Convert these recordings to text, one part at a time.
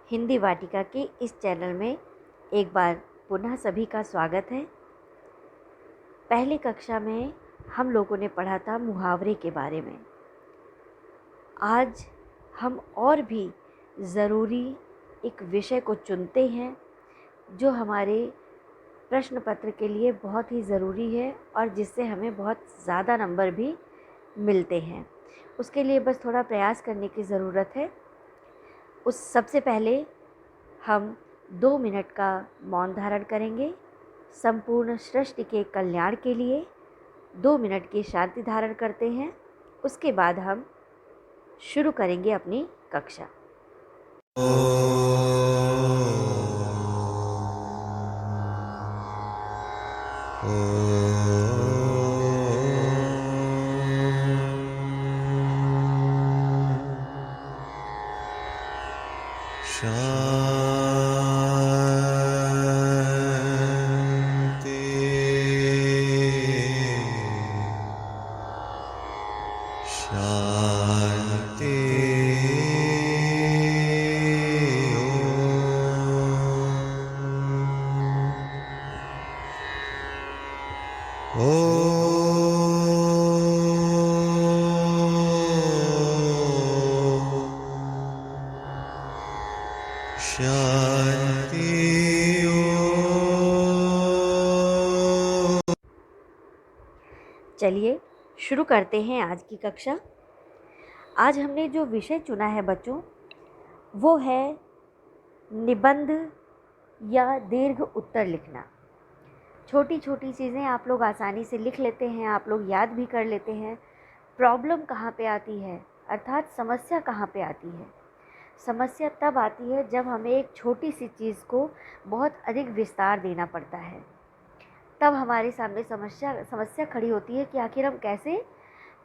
हिंदी वाटिका के इस चैनल में एक बार पुनः सभी का स्वागत है। पहली कक्षा में हम लोगों ने पढ़ा था मुहावरे के बारे में। आज हम और भी ज़रूरी एक विषय को चुनते हैं जो हमारे प्रश्न पत्र के लिए बहुत ही ज़रूरी है और जिससे हमें बहुत ज़्यादा नंबर भी मिलते हैं। उसके लिए बस थोड़ा प्रयास करने की ज़रूरत है। उस सबसे पहले हम 2 मिनट का मौन धारण करेंगे। संपूर्ण सृष्टि के कल्याण के लिए 2 मिनट की शांति धारण करते हैं। उसके बाद हम शुरू करेंगे अपनी कक्षा। चलिए शुरू करते हैं आज की कक्षा। आज हमने जो विषय चुना है बच्चों, वो है निबंध या दीर्घ उत्तर लिखना। छोटी छोटी चीज़ें आप लोग आसानी से लिख लेते हैं, आप लोग याद भी कर लेते हैं। प्रॉब्लम कहाँ पे आती है, अर्थात समस्या कहाँ पे आती है? समस्या तब आती है जब हमें एक छोटी सी चीज़ को बहुत अधिक विस्तार देना पड़ता है। तब हमारे सामने समस्या खड़ी होती है कि आखिर हम कैसे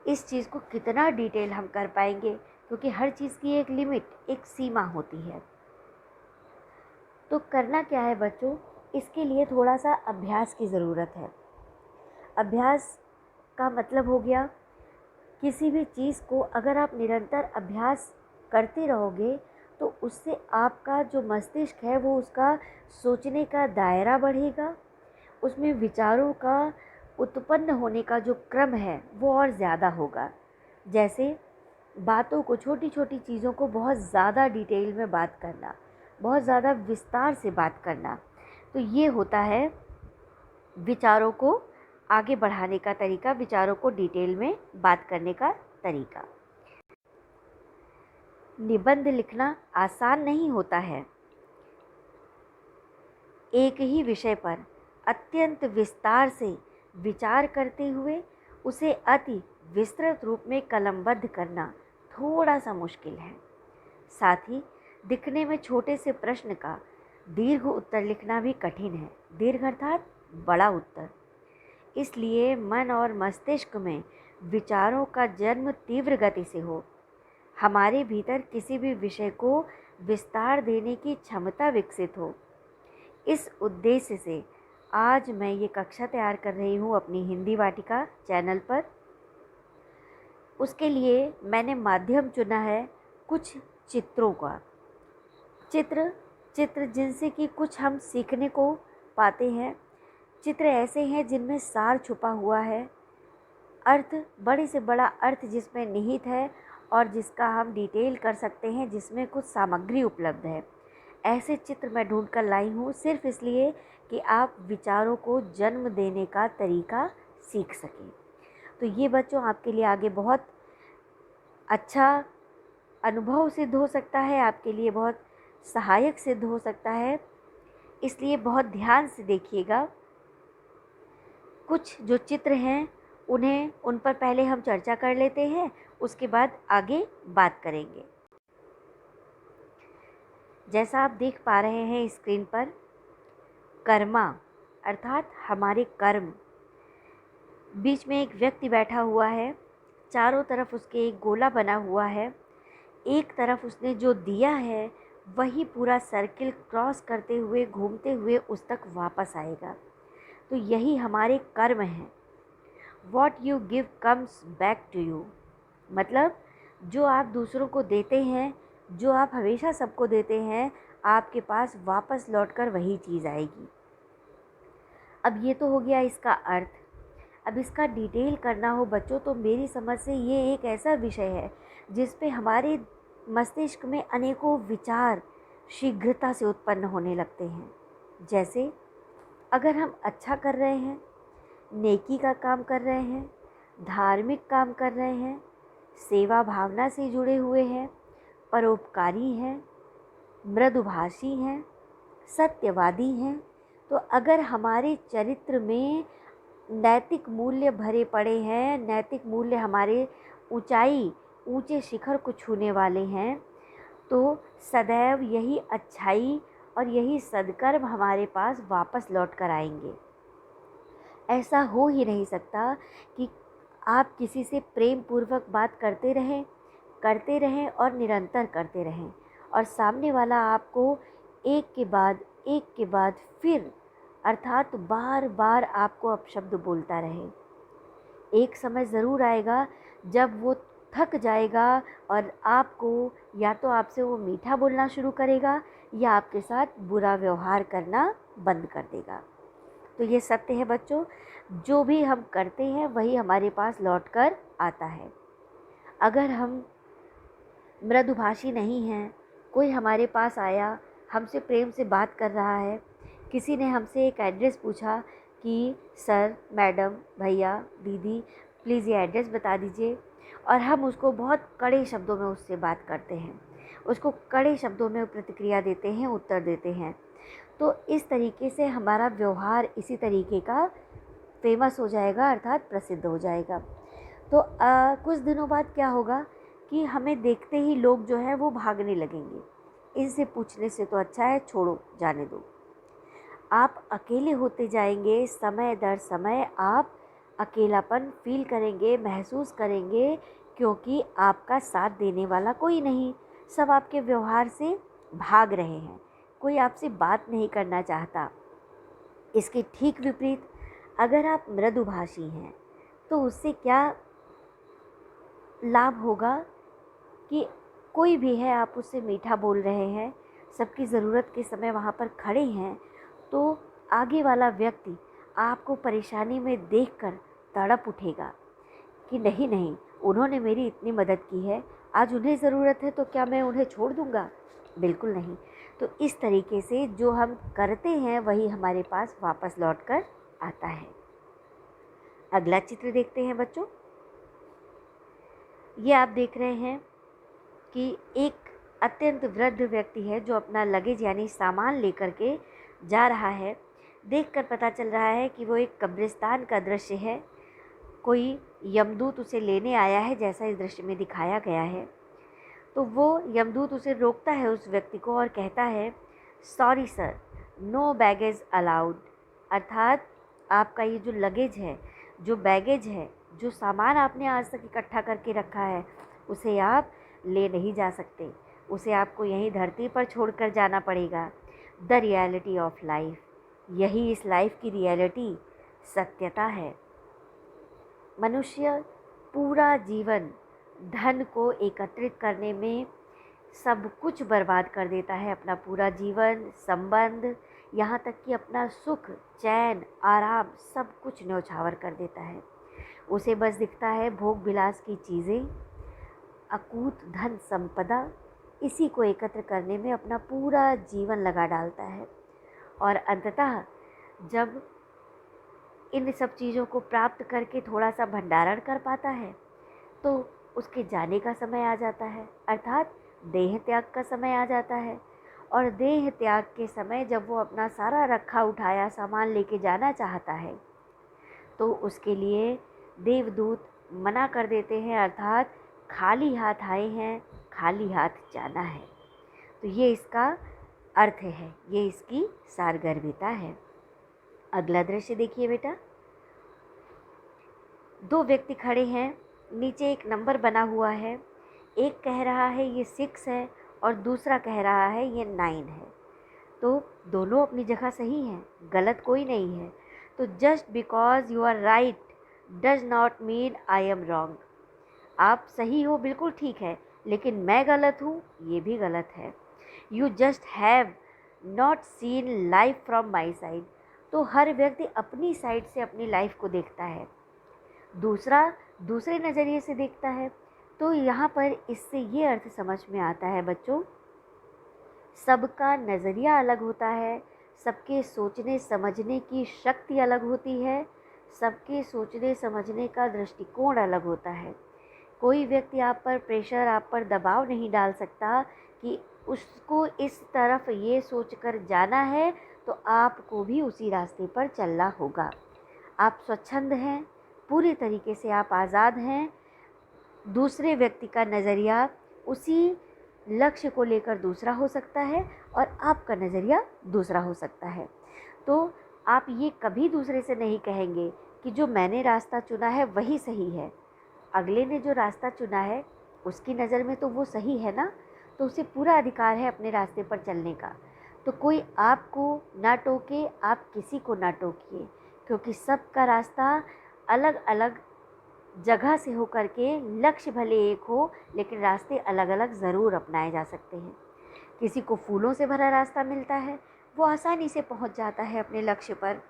इस चीज़ को कितना डिटेल हम कर पाएंगे, क्योंकि हर चीज़ की एक लिमिट, एक सीमा होती है। तो करना क्या है बच्चों, इसके लिए थोड़ा सा अभ्यास की ज़रूरत है। अभ्यास का मतलब हो गया, किसी भी चीज़ को अगर आप निरंतर अभ्यास करते रहोगे तो उससे आपका जो मस्तिष्क है वो उसका सोचने का दायरा बढ़ेगा, उसमें विचारों का उत्पन्न होने का जो क्रम है वो और ज़्यादा होगा। जैसे बातों को, छोटी छोटी चीज़ों को बहुत ज़्यादा डिटेल में बात करना, बहुत ज़्यादा विस्तार से बात करना, तो ये होता है विचारों को आगे बढ़ाने का तरीका, विचारों को डिटेल में बात करने का तरीका। निबंध लिखना आसान नहीं होता है। एक ही विषय पर अत्यंत विस्तार से विचार करते हुए उसे अति विस्तृत रूप में कलमबद्ध करना थोड़ा सा मुश्किल है। साथ ही दिखने में छोटे से प्रश्न का दीर्घ उत्तर लिखना भी कठिन है। दीर्घ अर्थात बड़ा उत्तर। इसलिए मन और मस्तिष्क में विचारों का जन्म तीव्र गति से हो, हमारे भीतर किसी भी विषय को विस्तार देने की क्षमता विकसित हो। इस उद्देश्य से आज मैं ये कक्षा तैयार कर रही हूँ अपनी हिंदी वाटिका चैनल पर। उसके लिए मैंने माध्यम चुना है कुछ चित्रों का। चित्र जिनसे कि कुछ हम सीखने को पाते हैं। चित्र ऐसे हैं जिनमें सार छुपा हुआ है, अर्थ, बड़े से बड़ा अर्थ जिसमें निहित है और जिसका हम डिटेल कर सकते हैं, जिसमें कुछ सामग्री उपलब्ध है। ऐसे चित्र मैं ढूंढ कर लाई हूँ सिर्फ इसलिए कि आप विचारों को जन्म देने का तरीका सीख सकें। तो ये बच्चों आपके लिए आगे बहुत अच्छा अनुभव सिद्ध हो सकता है, आपके लिए बहुत सहायक सिद्ध हो सकता है। इसलिए बहुत ध्यान से देखिएगा। कुछ जो चित्र हैं उन पर पहले हम चर्चा कर लेते हैं, उसके बाद आगे बात करेंगे। जैसा आप देख पा रहे हैं स्क्रीन पर, कर्मा अर्थात हमारे कर्म। बीच में एक व्यक्ति बैठा हुआ है, चारों तरफ उसके एक गोला बना हुआ है। एक तरफ उसने जो दिया है वही पूरा सर्किल क्रॉस करते हुए, घूमते हुए उस तक वापस आएगा। तो यही हमारे कर्म हैं। What you give comes back to you। मतलब जो आप दूसरों को देते हैं जो आप हमेशा सबको देते हैं, आपके पास वापस लौटकर वही चीज़ आएगी। अब ये तो हो गया इसका अर्थ। अब इसका डिटेल करना हो बच्चों, तो मेरी समझ से ये एक ऐसा विषय है जिस पे हमारे मस्तिष्क में अनेकों विचार शीघ्रता से उत्पन्न होने लगते हैं। जैसे अगर हम अच्छा कर रहे हैं, नेकी का काम कर रहे हैं, धार्मिक काम कर रहे हैं, सेवा भावना से जुड़े हुए हैं, परोपकारी हैं, मृदुभाषी हैं, सत्यवादी हैं, तो अगर हमारे चरित्र में नैतिक मूल्य भरे पड़े हैं, नैतिक मूल्य हमारे ऊंचे शिखर को छूने वाले हैं, तो सदैव यही अच्छाई और यही सद्कर्म हमारे पास वापस लौट कर आएंगे। ऐसा हो ही नहीं सकता कि आप किसी से प्रेम पूर्वक बात करते रहें और निरंतर करते रहें, और सामने वाला आपको एक के बाद फिर अर्थात बार बार आपको अपशब्द बोलता रहे। एक समय ज़रूर आएगा जब वो थक जाएगा और आपको, या तो आपसे वो मीठा बोलना शुरू करेगा या आपके साथ बुरा व्यवहार करना बंद कर देगा। तो ये सत्य है बच्चों, जो भी हम करते हैं वही हमारे पास लौट कर आता है। अगर हम मृदुभाषी नहीं हैं, कोई हमारे पास आया, हमसे प्रेम से बात कर रहा है, किसी ने हमसे एक एड्रेस पूछा कि सर, मैडम, भैया, दीदी, प्लीज़ ये एड्रेस बता दीजिए, और हम उसको बहुत कड़े शब्दों में उससे बात करते हैं, उसको कड़े शब्दों में प्रतिक्रिया देते हैं, उत्तर देते हैं, तो इस तरीके से हमारा व्यवहार इसी तरीके का फेमस हो जाएगा, अर्थात प्रसिद्ध हो जाएगा। तो कुछ दिनों बाद क्या होगा कि हमें देखते ही लोग जो है वो भागने लगेंगे। इनसे पूछने से तो अच्छा है छोड़ो, जाने दो। आप अकेले होते जाएंगे, समय दर समय आप अकेलापन फील करेंगे, महसूस करेंगे, क्योंकि आपका साथ देने वाला कोई नहीं, सब आपके व्यवहार से भाग रहे हैं, कोई आपसे बात नहीं करना चाहता। इसके ठीक विपरीत अगर आप मृदुभाषी हैं तो उससे क्या लाभ होगा कि कोई भी है, आप उससे मीठा बोल रहे हैं, सबकी ज़रूरत के समय वहाँ पर खड़े हैं, तो आगे वाला व्यक्ति आपको परेशानी में देखकर तड़प उठेगा कि नहीं नहीं, उन्होंने मेरी इतनी मदद की है, आज उन्हें ज़रूरत है तो क्या मैं उन्हें छोड़ दूँगा? बिल्कुल नहीं। तो इस तरीके से जो हम करते हैं वही हमारे पास वापस लौट कर आता है। अगला चित्र देखते हैं बच्चों। ये आप देख रहे हैं कि एक अत्यंत वृद्ध व्यक्ति है जो अपना लगेज यानी सामान लेकर के जा रहा है। देखकर पता चल रहा है कि वो एक कब्रिस्तान का दृश्य है, कोई यमदूत उसे लेने आया है जैसा इस दृश्य में दिखाया गया है। तो वो यमदूत उसे रोकता है, उस व्यक्ति को, और कहता है, sorry sir, no baggage allowed, अर्थात आपका ये जो लगेज है, जो बैगेज है, जो सामान आपने आज तक इकट्ठा करके रखा है, उसे आप ले नहीं जा सकते, उसे आपको यहीं धरती पर छोड़कर जाना पड़ेगा। द रियलिटी ऑफ लाइफ, यही इस लाइफ की रियलिटी, सत्यता है। मनुष्य पूरा जीवन धन को एकत्रित करने में सब कुछ बर्बाद कर देता है, अपना पूरा जीवन, संबंध, यहाँ तक कि अपना सुख, चैन, आराम, सब कुछ न्यौछावर कर देता है। उसे बस दिखता है भोग विलास की चीज़ें, अकूत धन संपदा, इसी को एकत्र करने में अपना पूरा जीवन लगा डालता है, और अंततः जब इन सब चीज़ों को प्राप्त करके थोड़ा सा भंडारण कर पाता है तो उसके जाने का समय आ जाता है, अर्थात देह त्याग का समय आ जाता है। और देह त्याग के समय जब वो अपना सारा रखा उठाया सामान लेके जाना चाहता है तो उसके लिए देवदूत मना कर देते हैं, अर्थात खाली हाथ आए हैं, खाली हाथ जाना है। तो ये इसका अर्थ है, ये इसकी सारगर्भिता है। अगला दृश्य देखिए बेटा। दो व्यक्ति खड़े हैं, नीचे एक नंबर बना हुआ है, एक कह रहा है ये 6 है और दूसरा कह रहा है ये 9 है। तो दोनों अपनी जगह सही हैं, गलत कोई नहीं है। तो just because you are right does not mean I am wrong. आप सही हो, बिल्कुल ठीक है, लेकिन मैं गलत हूँ, ये भी गलत है। You just have not seen life from my side. तो हर व्यक्ति अपनी साइड से अपनी लाइफ को देखता है, दूसरा दूसरे नज़रिए से देखता है। तो यहाँ पर इससे ये अर्थ समझ में आता है बच्चों, सबका नज़रिया अलग होता है, सबके सोचने समझने की शक्ति अलग होती है, सबके सोचने समझने का दृष्टिकोण अलग होता है। कोई व्यक्ति आप पर प्रेशर, आप पर दबाव नहीं डाल सकता कि उसको इस तरफ ये सोचकर जाना है, तो आपको भी उसी रास्ते पर चलना होगा। आप स्वच्छंद हैं, पूरी तरीके से आप आज़ाद हैं। दूसरे व्यक्ति का नज़रिया उसी लक्ष्य को लेकर दूसरा हो सकता है और आपका नज़रिया दूसरा हो सकता है। तो आप ये कभी दूसरे से नहीं कहेंगे कि जो मैंने रास्ता चुना है वही सही है। अगले ने जो रास्ता चुना है उसकी नज़र में तो वो सही है ना, तो उसे पूरा अधिकार है अपने रास्ते पर चलने का। तो कोई आपको ना टोके, आप किसी को ना टोकिए, क्योंकि सबका रास्ता अलग अलग जगह से होकर के, लक्ष्य भले एक हो लेकिन रास्ते अलग अलग ज़रूर अपनाए जा सकते हैं। किसी को फूलों से भरा रास्ता मिलता है, वो आसानी से पहुंच जाता है अपने लक्ष्य पर,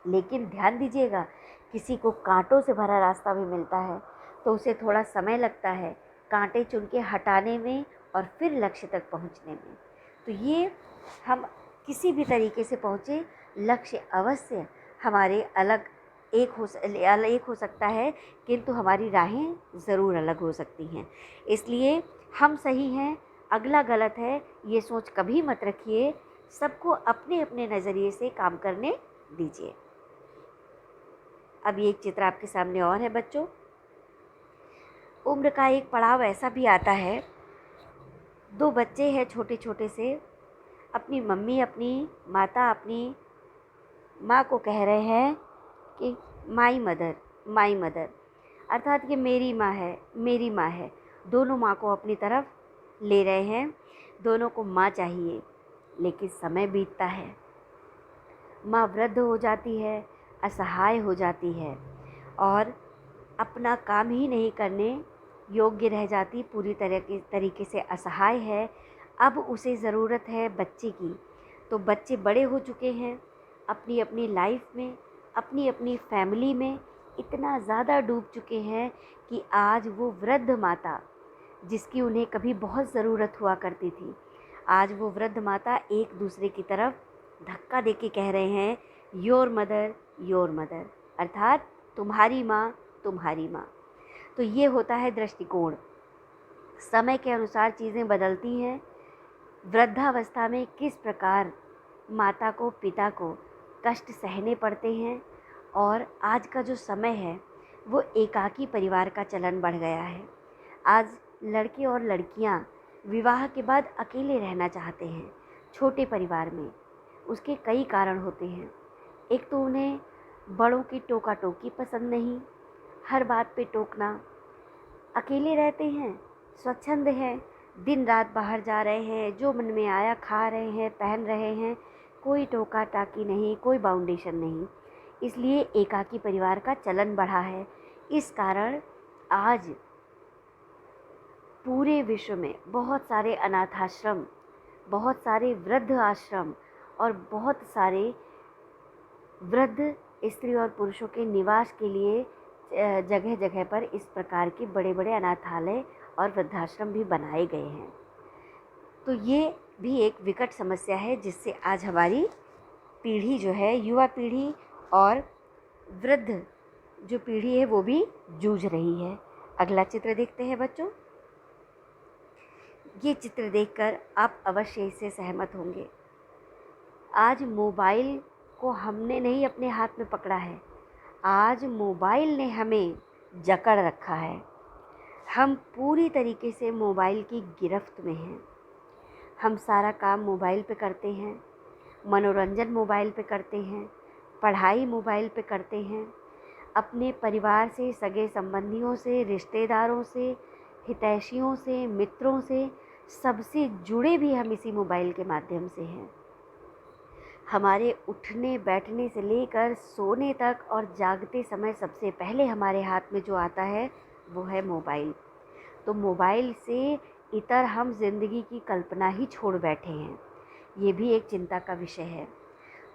लेकिन ध्यान दीजिएगा किसी को कांटों से भरा रास्ता भी मिलता है, तो उसे थोड़ा समय लगता है कांटे चुन के हटाने में और फिर लक्ष्य तक पहुंचने में। तो ये हम किसी भी तरीके से पहुँचे, लक्ष्य अवश्य हमारे एक हो सकता है, किंतु हमारी राहें ज़रूर अलग हो सकती हैं। इसलिए हम सही हैं, अगला गलत है, ये सोच कभी मत रखिए। सबको अपने अपने नज़रिए से काम करने दीजिए। अब ये एक चित्र आपके सामने और है बच्चों। उम्र का एक पड़ाव ऐसा भी आता है, दो बच्चे हैं छोटे छोटे से, अपनी मम्मी, अपनी माता, अपनी माँ को कह रहे हैं कि माई मदर, माई मदर, अर्थात ये मेरी माँ है, मेरी माँ है। दोनों माँ को अपनी तरफ ले रहे हैं, दोनों को माँ चाहिए। लेकिन समय बीतता है, माँ वृद्ध हो जाती है, असहाय हो जाती है और अपना काम ही नहीं करने योग्य रह जाती, पूरी तरीके से असहाय है। अब उसे ज़रूरत है बच्चे की। तो बच्चे बड़े हो चुके हैं, अपनी अपनी लाइफ में, अपनी अपनी फैमिली में इतना ज़्यादा डूब चुके हैं कि आज वो वृद्ध माता, जिसकी उन्हें कभी बहुत ज़रूरत हुआ करती थी, आज वो वृद्ध माता एक दूसरे की तरफ धक्का देके कह रहे हैं, योर मदर, योर मदर, अर्थात तुम्हारी माँ, तुम्हारी माँ। तो ये होता है दृष्टिकोण। समय के अनुसार चीज़ें बदलती हैं। वृद्धावस्था में किस प्रकार माता को, पिता को कष्ट सहने पड़ते हैं, और आज का जो समय है वो एकाकी परिवार का चलन बढ़ गया है। आज लड़के और लड़कियां विवाह के बाद अकेले रहना चाहते हैं छोटे परिवार में। उसके कई कारण होते हैं। एक तो उन्हें बड़ों की टोका टोकी पसंद नहीं, हर बात पे टोकना। अकेले रहते हैं, स्वच्छंद हैं, दिन रात बाहर जा रहे हैं, जो मन में आया खा रहे हैं, पहन रहे हैं, कोई टोका टाकी नहीं, कोई बाउंडेशन नहीं। इसलिए एकाकी परिवार का चलन बढ़ा है। इस कारण आज पूरे विश्व में बहुत सारे अनाथाश्रम, बहुत सारे वृद्ध आश्रम और बहुत सारे वृद्ध स्त्री और पुरुषों के निवास के लिए जगह जगह पर इस प्रकार के बड़े बड़े अनाथालय और वृद्धाश्रम भी बनाए गए हैं। तो ये भी एक विकट समस्या है जिससे आज हमारी पीढ़ी जो है, युवा पीढ़ी और वृद्ध जो पीढ़ी है वो भी जूझ रही है। अगला चित्र देखते हैं बच्चों। ये चित्र देखकर आप अवश्य इससे सहमत होंगे। आज मोबाइल को हमने नहीं अपने हाथ में पकड़ा है, आज मोबाइल ने हमें जकड़ रखा है। हम पूरी तरीके से मोबाइल की गिरफ्त में हैं। हम सारा काम मोबाइल पे करते हैं, मनोरंजन मोबाइल पे करते हैं, पढ़ाई मोबाइल पे करते हैं, अपने परिवार से, सगे संबंधियों से, रिश्तेदारों से, हितैषियों से, मित्रों से, सबसे जुड़े भी हम इसी मोबाइल के माध्यम से हैं। हमारे उठने बैठने से लेकर सोने तक और जागते समय सबसे पहले हमारे हाथ में जो आता है वो है मोबाइल। तो मोबाइल से इतर हम ज़िंदगी की कल्पना ही छोड़ बैठे हैं। ये भी एक चिंता का विषय है।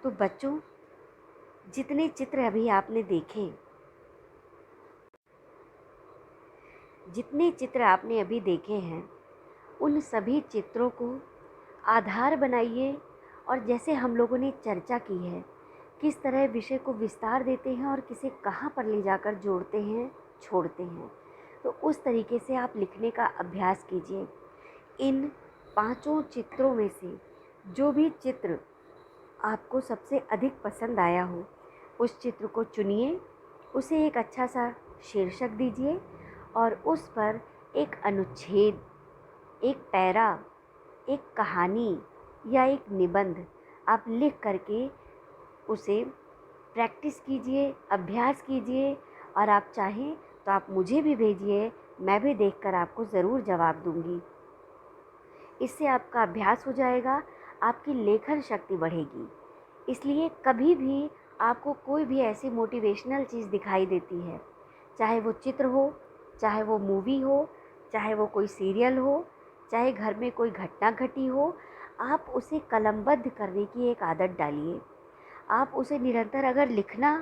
तो बच्चों, जितने चित्र अभी आपने देखे, जितने चित्र आपने अभी देखे हैं, उन सभी चित्रों को आधार बनाइए और जैसे हम लोगों ने चर्चा की है, किस तरह विषय को विस्तार देते हैं और किसे कहाँ पर ले जाकर जोड़ते हैं, छोड़ते हैं, तो उस तरीके से आप लिखने का अभ्यास कीजिए। इन पांचों चित्रों में से जो भी चित्र आपको सबसे अधिक पसंद आया हो, उस चित्र को चुनिए, उसे एक अच्छा सा शीर्षक दीजिए और उस पर एक अनुच्छेद, एक पैरा, एक कहानी या एक निबंध आप लिख करके उसे प्रैक्टिस कीजिए, अभ्यास कीजिए। और आप चाहें तो आप मुझे भी भेजिए, मैं भी देखकर आपको ज़रूर जवाब दूंगी। इससे आपका अभ्यास हो जाएगा, आपकी लेखन शक्ति बढ़ेगी। इसलिए कभी भी आपको कोई भी ऐसी मोटिवेशनल चीज़ दिखाई देती है, चाहे वो चित्र हो, चाहे वो मूवी हो, चाहे वो कोई सीरियल हो, चाहे घर में कोई घटना घटी हो, आप उसे कलमबद्ध करने की एक आदत डालिए। आप उसे निरंतर अगर लिखना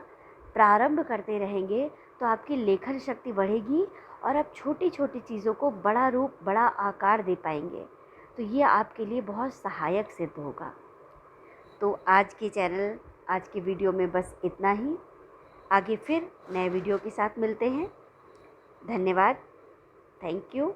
प्रारंभ करते रहेंगे तो आपकी लेखन शक्ति बढ़ेगी और आप छोटी छोटी चीज़ों को बड़ा रूप, बड़ा आकार दे पाएंगे। तो ये आपके लिए बहुत सहायक सिद्ध होगा। तो आज की वीडियो में बस इतना ही। आगे फिर नए वीडियो के साथ मिलते हैं। धन्यवाद। Thank you.